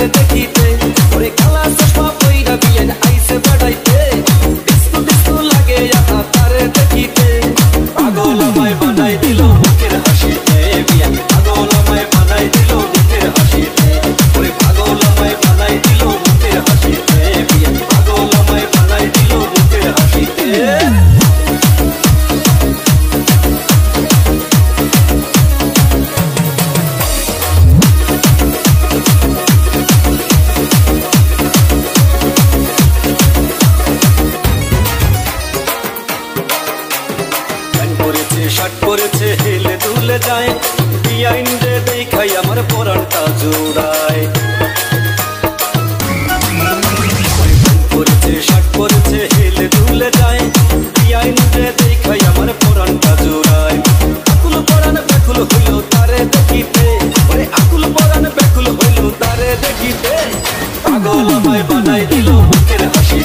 দেখিতে ওরে কালা চশমা পইরা বিয়েন আইছে বেড়াইতে ডিস্কো ডিস্কো লাগে তারে দেখিতে পাগল আমায় বানাই দিল মুখের হাসিতে বিয়েন পাগল আমায় বানাই দিল মুখের হাসিতে ওরে পাগল আমায় বানাই দিল মুখের হাসিতে বিয়েন পাগল আমায় বানাই দিল মুখের হাসিতে শার্ট পরেছে হেলে দুলে যায় বিয়াইন রে দেখাই আমার পরানটা জোড়ায় পরেছে শার্ট পরেছে হেলে দুলে যায় বিয়াইন রে দেখাই আমার পরানটা জোড়ায় আকুল পরান ব্যাকুল হইল তারে দেখিতে ওরে আকুল পরান ব্যাকুল হইল তারে দেখিতে পাগল আমায় বানাই দিল মুখের হাসি